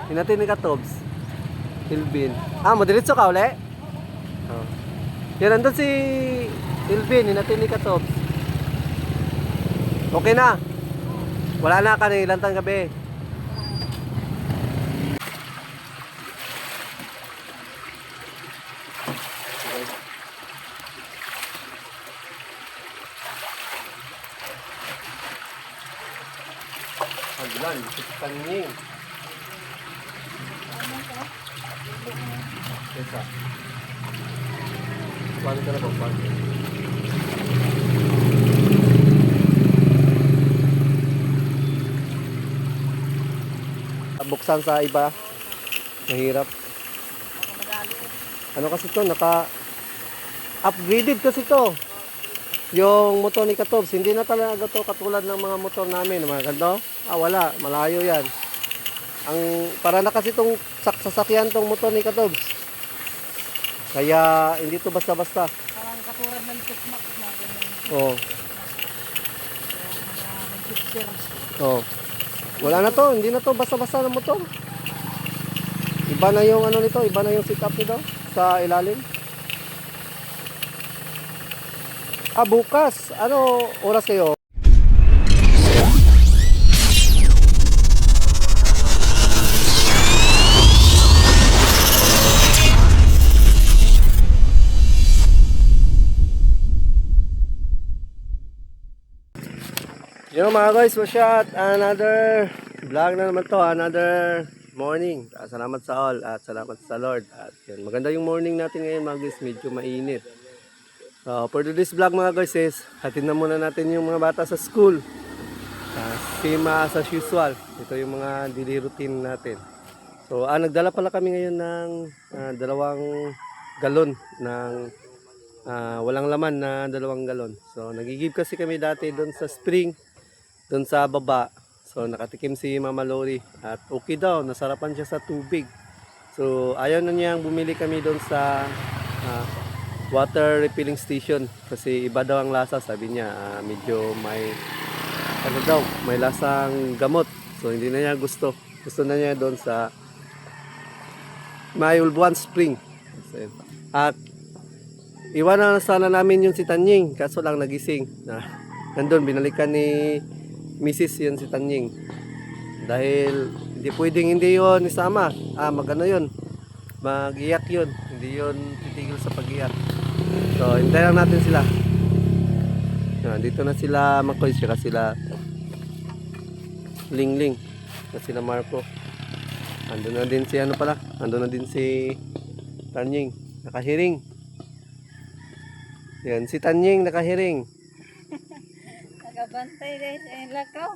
Hinatid ni Katobs. Ilvin. Ah, madiretso ka uli? Oh. Yan, nandun si Ilvin. Hinatid ni Katobs. Okay na. Wala na ka na ilantang gabi. Aglan, kaning. Esa. Paano ka na ba? Paano? Buksan sa iba. Mahirap. Ano kasi to? Naka-upgraded kasi to. Yung motor ni Katobs, hindi na talaga to katulad ng mga motor namin. Mga ganito. Wala. Malayo yan. Para na kasi itong sasakyan tong motor ni Katobs. Kaya hindi to basta-basta. Parang katulad ng Tikmak na ganyan. Oo. Pictures. Oo. Wala na to. Hindi na to basta-basta ng motor. Iba na yung ano nito. Iba na yung setup nito sa ilalim. Bukas. Ano oras kayo? Yun mga guys, what's up? Another vlog na naman to, another morning. Salamat sa all at salamat sa Lord. At yun, maganda yung morning natin ngayon mga guys, medyo mainit. For today's vlog mga guys is, hatid na muna natin yung mga bata sa school. Same as usual, ito yung mga daily routine natin. So nagdala pala kami ngayon ng 2 galon ng walang laman na 2 galon. So nagigib kasi kami dati doon sa spring, doon sa baba. So nakatikim si Mama Lori at okay daw, nasarapan siya sa tubig. So ayaw na niyang bumili kami doon sa water refilling station kasi iba daw ang lasa, sabi niya. Medyo may may lasang gamot. So hindi na niya gusto. Gusto na niya doon sa may Ulbuan Spring. So, at iwan na sana namin yung si Tanying, kaso lang nagising. Nandun, binalikan ni Mrs. yun si Tanying. Dahil hindi pwedeng hindi yun isama. Magano yun. Mag-iyak yun. Hindi yun titigil sa pag-iyak. So, hintayin lang natin sila. Dito na sila Makoy, sila Lingling. Na sila Marco. Andun na din si andun na din si Tanying. Nakahiring. Yan, si Tanying nakahiring. Nagabantay guys, lakaw.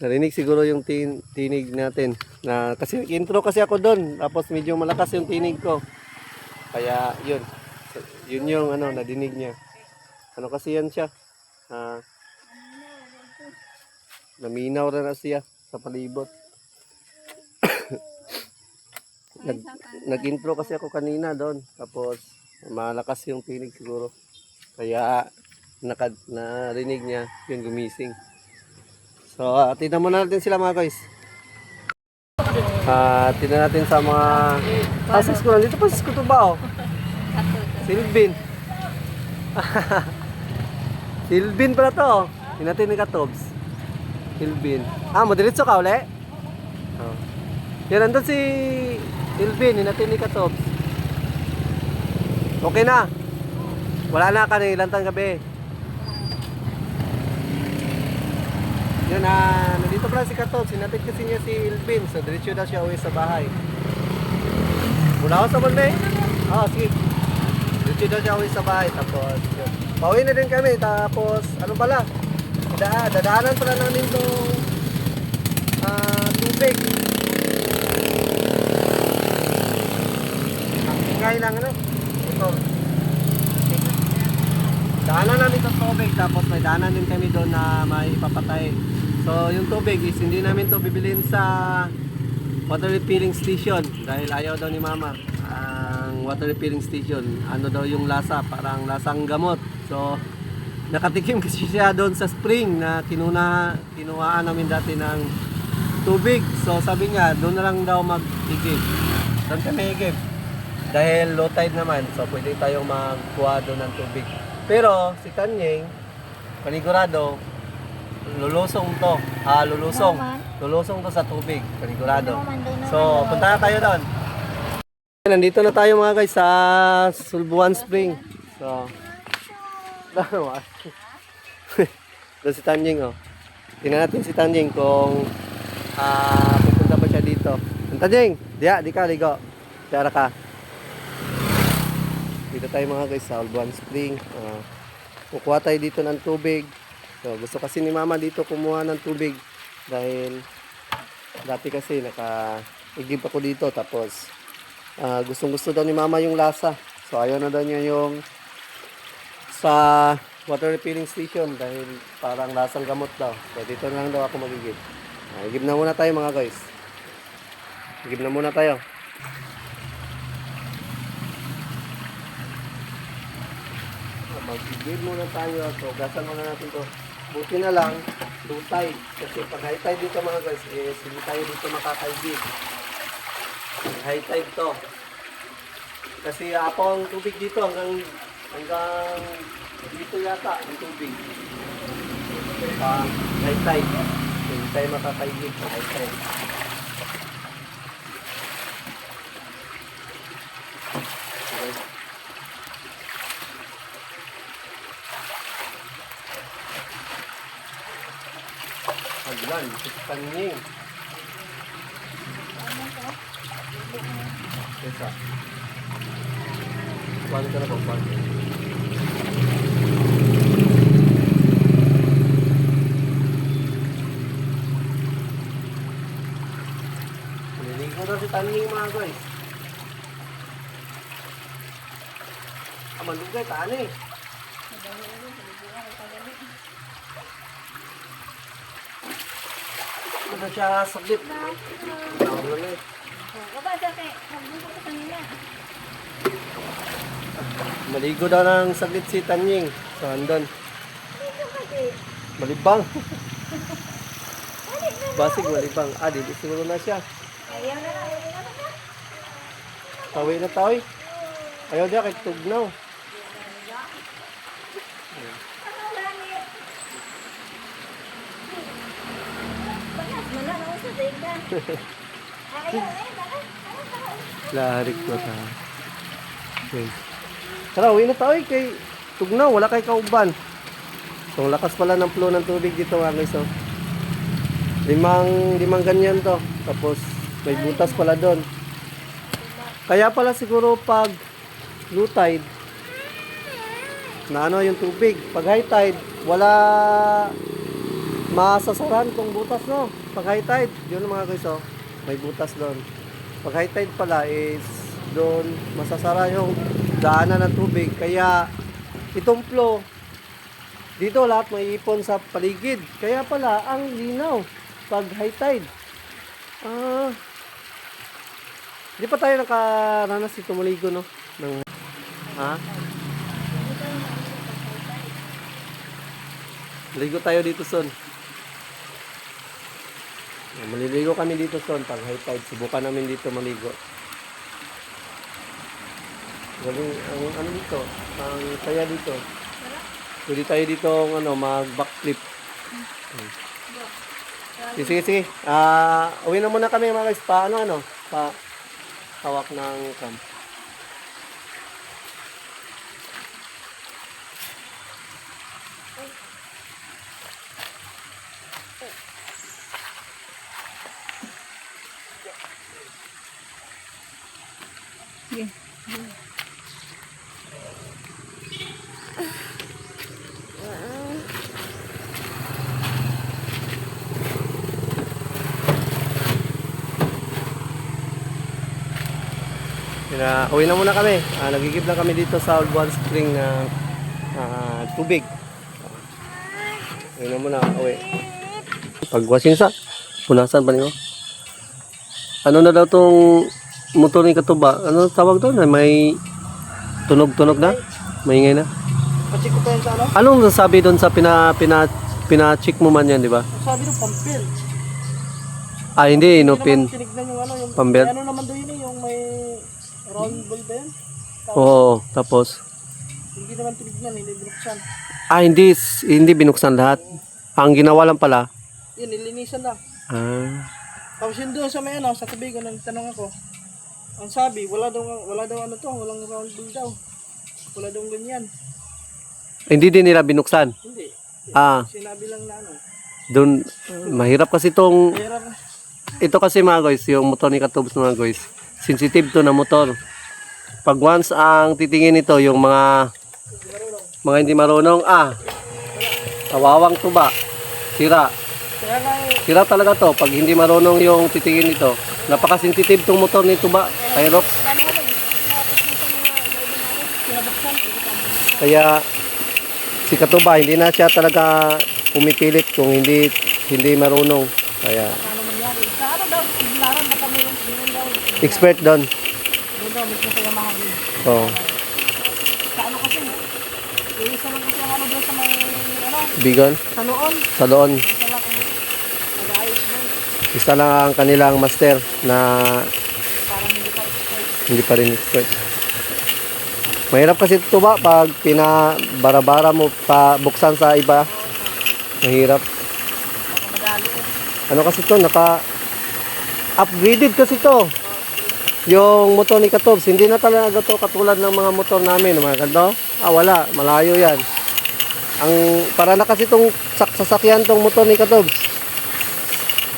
Narinig siguro yung tinig natin. Kasi intro kasi ako doon. Tapos medyo malakas yung tinig ko. Kaya yun. Yun yung nadinig niya. Ano kasi yan siya. Naminaw na siya sa palibot. Nag-intro kasi ako kanina doon. Tapos malakas yung tinig siguro. Kaya narinig niya yung gumising. So tingnan muna natin sila mga guys. Tingnan natin sa mga pasis ko. Dito pasis ko to ba? Silvin. Silvin pala to. Hinatid ni Katobs. Silvin. Madiretso ka uli? Yan, nandun si Ilvin. Hinatid ni Katobs. Okay na. Wala na ka na ilantang gabi. Yun, nandito pala si Katobs. Hinatid kasi niya si Ilvin. So diretso na siya uwi sa bahay. Mula ako sa Monday. Sige. Diretso na siya uwi sa bahay. Tapos yun. Pauwi na din kami. Tapos pala, dadaanan pala namin itong tubig. Ang ingay lang ito. Daanan namin itong tubig. Tapos may daanan din kami doon na may papatay. So yung tubig is hindi namin to bibilin sa water refilling station. Dahil ayaw daw ni Mama ang water refilling station. Ano daw yung lasa? Parang lasang gamot. So nakatikim kasi siya doon sa spring na kinuhaan namin dati ng tubig. So sabi niya, doon na lang daw mag-igib. Doon kami igib. Dahil low tide naman, so pwede tayong magkuha doon ng tubig. Pero si Tanyeng, panigurado, lulusong to. Lulusong. Lulusong to sa tubig, panigurado. So punta na tayo doon. Nandito na tayo mga guys sa Sulbuan Spring. So, doon si Tanyeng, oh. Tingnan natin si Tanyeng kung pupunta pa siya dito. Tanyeng, di ka, ligo. Tara ka. Dito tayo mga guys sa Sulbuan Spring. Kukuha tayo dito ng tubig. So, gusto kasi ni Mama dito kumuha ng tubig. Dahil dati kasi naka-igib ako dito. Tapos, gustong-gusto daw ni Mama yung lasa. So, ayaw na daw niya yung sa water refilling station dahil parang lasang gamot daw. So, dito na lang daw ako magigib. Igib na muna tayo mga guys. Igib na muna tayo. Mag-igib muna tayo. So, gasan muna natin to. Buti na lang, low tide. Kasi pag high tide dito mga guys, hindi tayo dito makakaigib. High tide to. Kasi ako ang tubig dito hanggang dito yata ang tubig. High tide. Hindi tayo makakaigib sa high tide. Okay. Aglan, Tanyeng. Esa. Kuhan ka na po, kuhan. Niligo na si Tanyeng mga guys. Malugay, taan eh. Ano siya saglit? Tawag na eh. Maligo daw ng saglit si Tanyeng. So, andun. Malibang. Basig, malibang. Di siguro na siya. Tawi na tawi. Ayaw dia kay tugnaw. Larik ko ta. Okay. Tara, uwi na tayo kay tugnaw, wala kay kauban. So, lakas pala ng flow ng tubig dito mga guys. Oh. Limang ganyan to. Tapos, may butas pala doon. Kaya pala siguro pag low tide, na ano yung tubig. Pag high tide, wala masasaran tong butas, no? Pag high tide, yun mga guys, oh. May butas doon. Pag high tide pala is doon masasara yung daanan ng tubig. Kaya itong flow dito lahat may ipon sa paligid. Kaya pala ang linaw pag high tide. Di pa tayo nakaranas dito maligo, no? Maligo tayo dito son. Maliligo kami dito son pag high tide. Subukan namin dito maligo. Galing ang ano dito, ang saya dito. Pwede tayo dito mag backflip. Sige. Uwi na muna kami mga guys. Pa hawak ng cam. Yeah. Uwi na muna kami. Nagigib lang kami dito sa Sulbuan Spring na tubig. Uwi na muna. Uwi. Pagwasin sa punasan pa niyo. Ano na daw tong motor ni Katuba? Ano tawag doon? May tunog-tunog na? Maingay na? Pacheck ko tayo sa ano? Anong nasabi doon sa pina-check mo man yan, di ba? Sabi ng pampil. Ah, hindi, Hindi inupin. naman tinignan yung ano, yung Pambelt. may ano naman doon yun eh, yung may round ball ba yun? Oo, tapos. Hindi naman tinignan, hindi binuksan. Ah, hindi binuksan lahat. Ang ginawa lang pala. Yun, nilinisan lang. Ah, Tapos yun doon sa may ano, sa tabi ko, nagtanong ako. Ang sabi, wala daw ano to, walang round ball daw. Wala daw ganyan. hindi din nila binuksan. Hindi. Ah, Sinabi lang na ano. doon, mahirap kasi itong, Kaya ito kasi mga guys, yung motor ni Katubs mga guys, sensitive to na motor. Pag once ang titingin nito, yung mga hindi marunong, kawawang tuba, sira. kaya nga Sira talaga to pag hindi marunong yung titingin nito. Napaka-sensitive tong motor ni tuba, Aerox. Kaya si Katuba hindi na siya talaga pumipilit kung hindi marunong. Kaya ano mangyari. Sa ano daw, siglaran baka meron daw. expert doon. Doon daw, mismo sa Yamaha din. Oh, Sa ano kasi, isa lang kasi ang ano doon sa may, ano, bigon sa noon. sa doon. Isa lang ang nag-ayos doon. Isa lang ang kanilang master na Parang hindi pa expert. hindi pa rin expert. Mahirap kasi ito ba pag pinabara-bara mo pa buksan sa iba. Mahirap. Baka madali. Ano kasi to upgraded kasi to. Yung motor ni Katobs, hindi na talaga to katulad ng mga motor namin, mga kanto. Wala, malayo yan. Para na kasi tong sasakyan tong motor ni Katobs.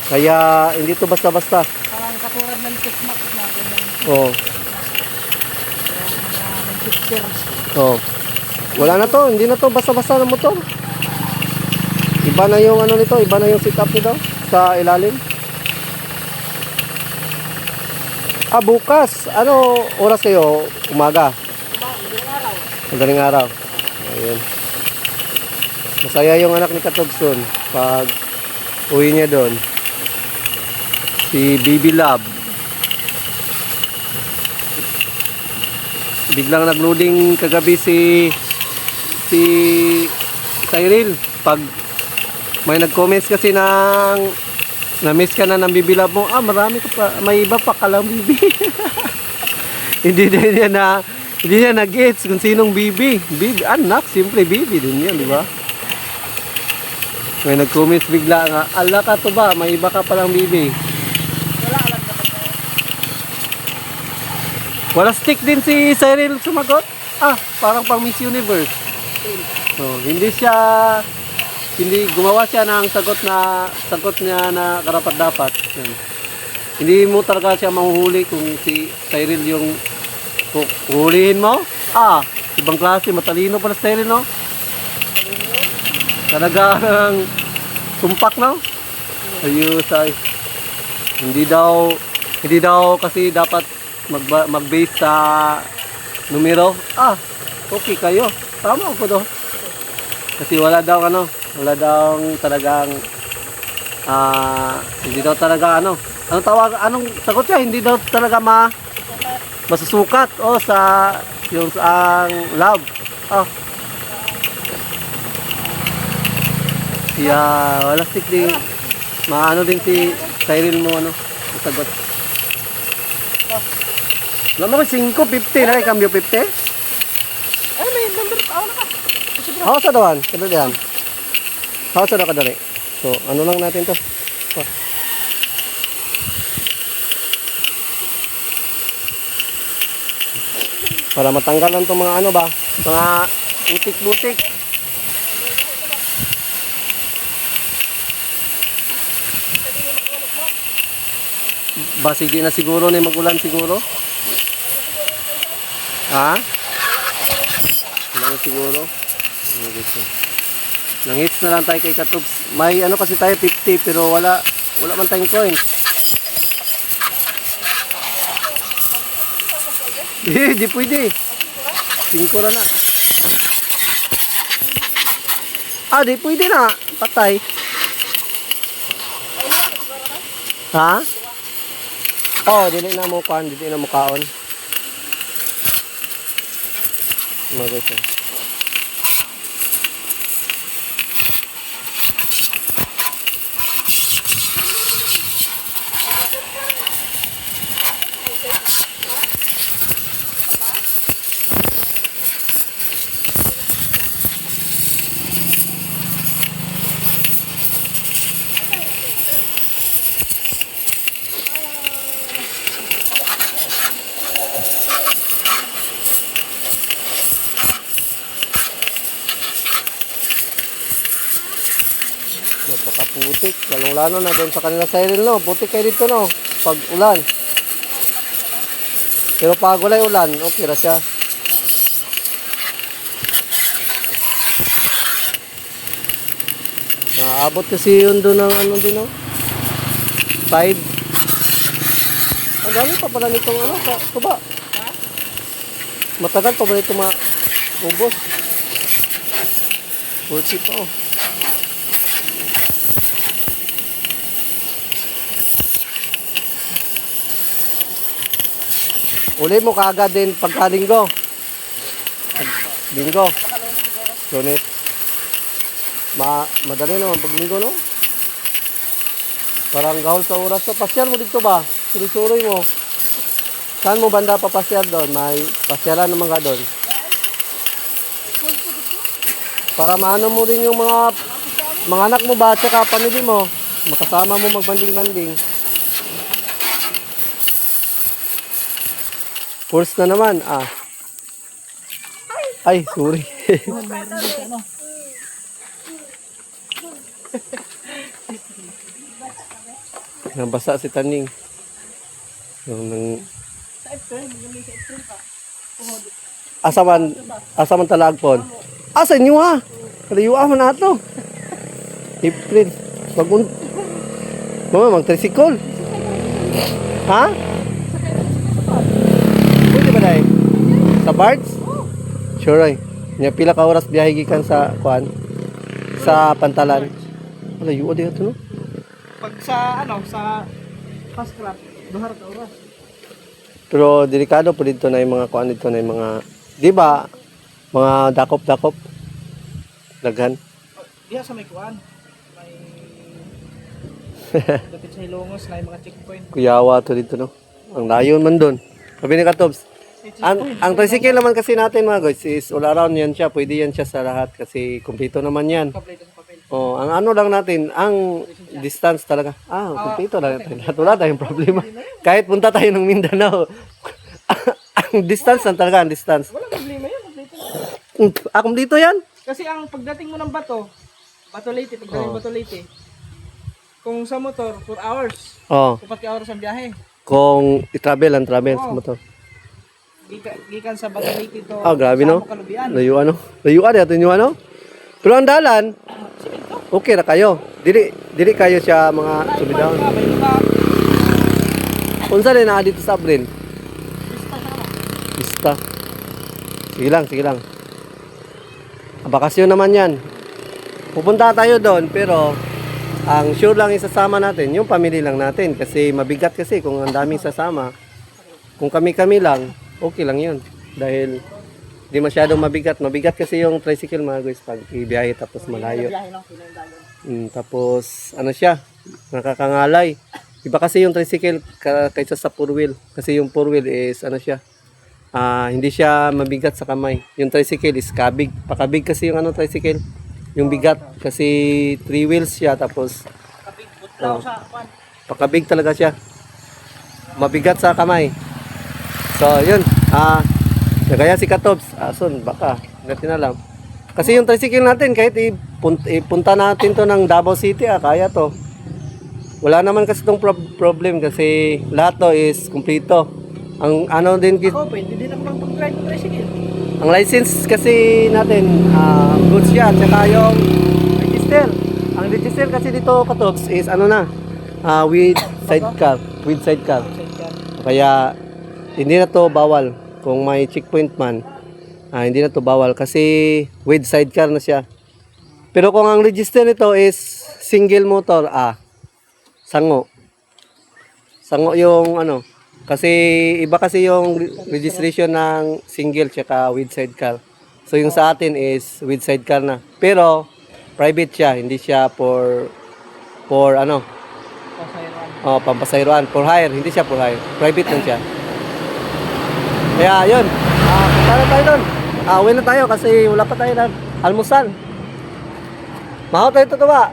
Kaya hindi to basta-basta. Parang katulad ng T-Max na ganyan. Oh. Ng pictures. Oh. Wala na to, hindi na to basta-basta ng motor. Iba na yung ano nito, iba na yung setup nito sa ilalim. Bukas. Ano oras kayo? Umaga. Madaling araw. Madaling araw. Ayun. Masaya yung anak ni Katobson pag uwi niya doon. Si Bibi Love. Biglang nagloading kagabi si Cyril. Pag may nag-comments kasi na-miss ka na ng Bibi Love mo, marami ka pa, may iba pa kalang Bibi. Hindi niya nag-gets kung sinong Bibi. Bibi, anak, simple Bibi din yan, di ba? May nag-comments bigla nga, ala ka to ba, may iba ka palang Bibi. Wala alam naman na. Wala stick din si Cyril sumagot. Parang pang Miss Universe. Hindi gumawa siya ng sagot niya na karapat-dapat. Yan. Hindi mo talaga siya mahuhuli kung si Cyril yung huhulihin mo. Ibang klase, matalino pala si Cyril, no? Talagang tumpak, no? Ayos ay. Hindi daw kasi dapat mag-base sa numero. Okay kayo. Tama ko do. Kasi wala daw talagang hindi daw talaga anong sagot niya, hindi daw talaga masusukat sa yung ang love. Wala stick din. Maano din si Cyril mo sagot. Wala mo 5.50 na cambio 50. May number pa ako na ka. Ako sa dawan, kadalian. Ako sa dawan kadali. So, ano lang natin to. Para matanggal lang itong mga mga butik-butik. Sige na siguro na magulan siguro. Lang siguro. Nangits na lang tayo kay Katubs. May kasi tayo 50 pero wala man tayong coins. Di pwede. 5 na. Di pwede na. Patay. Dili na mo kaon. Maganda. putik. Lalong-lalo na doon sa kanila sa Irene, no? Putik kayo dito, no? Pag ulan. Pero pag wala yung ulan, okay na siya. Naabot kasi yun doon ng ano din, no? Side. Ang dami pa pala nitong ano, tuba. Matagal pa ba nito maubos? 40 pa, oh. Uli mo kaagad din pagkalinggo. Linggo. Lunes. Madali naman pag linggo, no? Parang gahol sa oras to. Pasyal mo dito ba? Suri-suri mo. Saan mo banda papasyal doon? May pasyalan naman ka doon. Para maano mo rin yung mga anak mo ba at saka pamilya mo. Makasama mo magbanding-banding. Force na naman. Ay, sorry. Nabasa si Taning. Asaman talagpon. Sa inyo ha. Kalayuan man nato. April. Mag-tricycle. Ha? Pwede ba dahil? Sa Bards? Sure ay. Nya pila ka oras biyahe gikan sa kuan? Sa Pantalan. Layo di ato, no? Pag sa sa fast crop, duhar ka oras. Pero delikado po dito na yung mga kuan dito na yung mga, di ba? Mga dakop-dakop. Laghan. Diha sa may kuan. May dapit sa Hilongos na yung mga checkpoint. Kuyawa to dito, no? Ang layo man doon. Sabi ni Katobs, ang tricycle naman kasi natin mga guys is all around yan siya. Pwede yan siya sa lahat kasi kumpleto naman yan. Kompleto sa papel. Oh, ang ano lang natin, ang distance talaga. Kumpleto lang natin. Wala tayong problema. Kahit punta tayo ng Mindanao, ang distance lang talaga, ang distance. Wala problema yan, kompleto. Kumpleto yan? Kasi ang pagdating mo ng Bato Leyte, pagdating Bato Leyte, kung sa motor, 4 hours. Oh, 4 hours ang biyahe. kung i-travel sa motor. Gikan sa Bato Leyte to. Grabe, no? Sa Kalubian. Layuan, no? Layuan natin yung ano? Pero ang dalan, okay na kayo. Dili kayo siya mga sumidahon. Unsa din na dito sa Abril? Pista. Sige lang. Ang bakasyon naman yan. Pupunta tayo doon, pero ang sure lang isasama natin, yung family lang natin. Kasi mabigat kasi kung ang daming sasama. Kung kami-kami lang, okay lang yun. Dahil di masyadong mabigat. Mabigat kasi yung tricycle mga guys pag ibiyahe tapos malayo. Tapos ano siya, nakakangalay. Iba kasi yung tricycle kaysa sa four wheel. Kasi yung four wheel is ano siya, hindi siya mabigat sa kamay. Yung tricycle is kabig. Pakabig kasi yung ano tricycle. Yung bigat kasi 3 wheels siya tapos pakabig talaga siya. Mabigat sa kamay. So yun, kaya si Katobs, baka natin alam. Kasi yung tricycle natin kahit ipunta natin to ng Davao City, kaya to. Wala naman kasi tong problem kasi lahat to is kumplito. Ang ano din Pwede din ako mag-drive ng tricycle. ang license kasi natin, goods siya, tsaka yung register. Ang register kasi dito, Katobs, is ano na, with sidecar. Kaya, hindi na to bawal. Kung may checkpoint man, hindi na to bawal kasi with sidecar na siya. Pero kung ang register nito is single motor, sango. Sango yung ano, kasi iba kasi yung registration ng single tsaka with sidecar. So yung sa atin is with sidecar na. Pero private siya, hindi siya for ano? Pampasayroan. For hire, hindi siya for hire. Private lang siya. Kaya yun. Punta na tayo doon. Uwi na tayo kasi wala pa tayo na almusal. Mahaw tayo dito ba?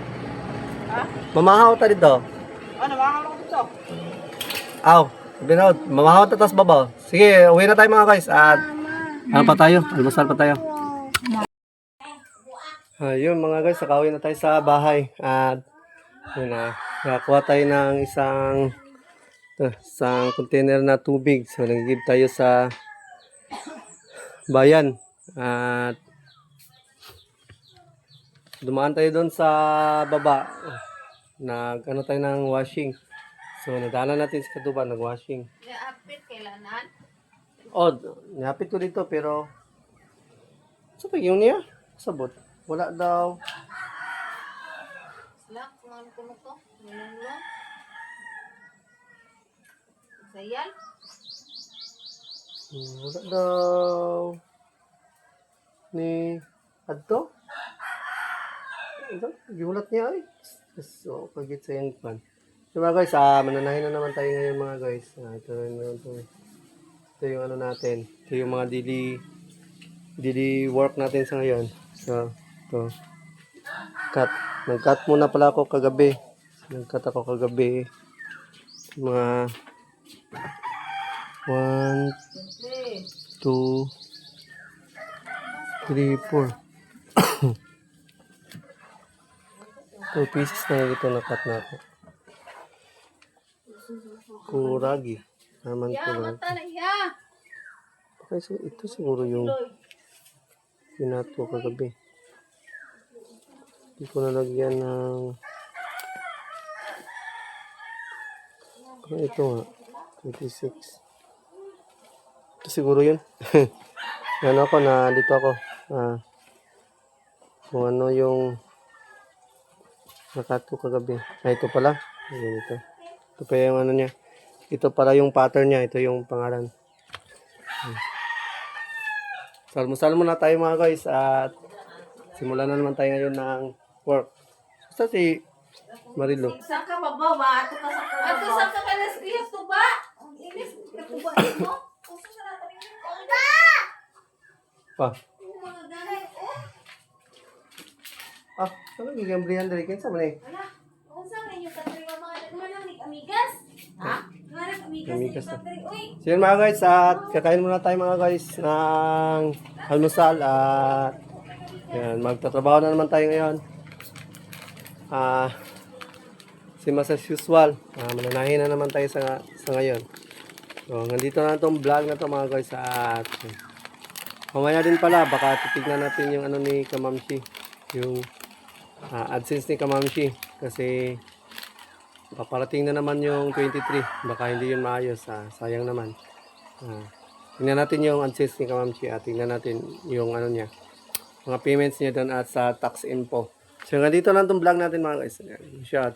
Mamahaw tayo dito. Namahaw ako dito. Binaw, mamahaw ta tas babaw. Sige, uwi na tayo mga guys. At ano pa tayo? Almusal pa tayo. Ayun mga guys, nakauwi na tayo sa bahay. At Yun na. Nakakuha tayo ng isang container na tubig. So, nag-give tayo sa bayan. At dumaan tayo doon sa baba. Ano tayo ng washing. So, nadaanan natin sa Katuban, nag-washing. Naapit kailanan. Oh, napit ko dito pero sa yung niya? Sabot. Wala daw. Sila, kung ano ko to. Minong lang. Sayal. Wala daw. Ni Adto? Ito, giulat niya ay. So, pagit sa yung pan. So mga guys, mananahin na naman tayo ngayon mga guys. Ito yung ano natin. Ito yung mga daily work natin sa ngayon. So, ito. Cut. Nag-cut muna pala ako kagabi. Nag-cut ako kagabi. Mga 1, 2, 3, 4. 2 pieces na ito na-cut na ako. Kuragi. Naman Ya, kuragi. mata na ya. Okay, so ito siguro yung pinato kagabi. Hindi ko nalagyan ng... Ito nga. 26. Ito siguro yun. Ano ako na dito ako. Kung ano yung nakato kagabi. Ito pala. Ito. Ito pa yung ano niya. Ito pala yung pattern niya. Ito yung pangalan. Salmo-salmo na tayo mga guys. At simulan na naman tayo ngayon ng work. Basta si Marilo. Sa ka babawa, ato ka sa ka. Ato sa ka kanas kiyas to ba? Ang inis ka to ba mo? Kusa sa natin ni Olga. Pa. Mga ganay oh. Ano gigambrihan dali? Kinsa man eh? Wala. Unsa man yung country mga manang ni amigas? Ha? Manang amigas ni Amigas na. country. Uy. So yun mga guys, at kakain muna tayo mga guys ng almusal at yan, magtatrabaho na naman tayo ngayon. Same as usual, mananahin na naman tayo sa ngayon. So nandito na itong vlog na to mga guys at mamaya din pala, baka titignan natin yung ano ni Kamamshi, yung AdSense ni Kamamshi kasi paparating na naman yung 23, baka hindi yun maayos, sayang naman. Tingnan natin yung AdSense ni Kamamshi at tingnan natin yung ano niya, mga payments niya doon at sa tax info. So, nandito na itong vlog natin mga guys. Shot.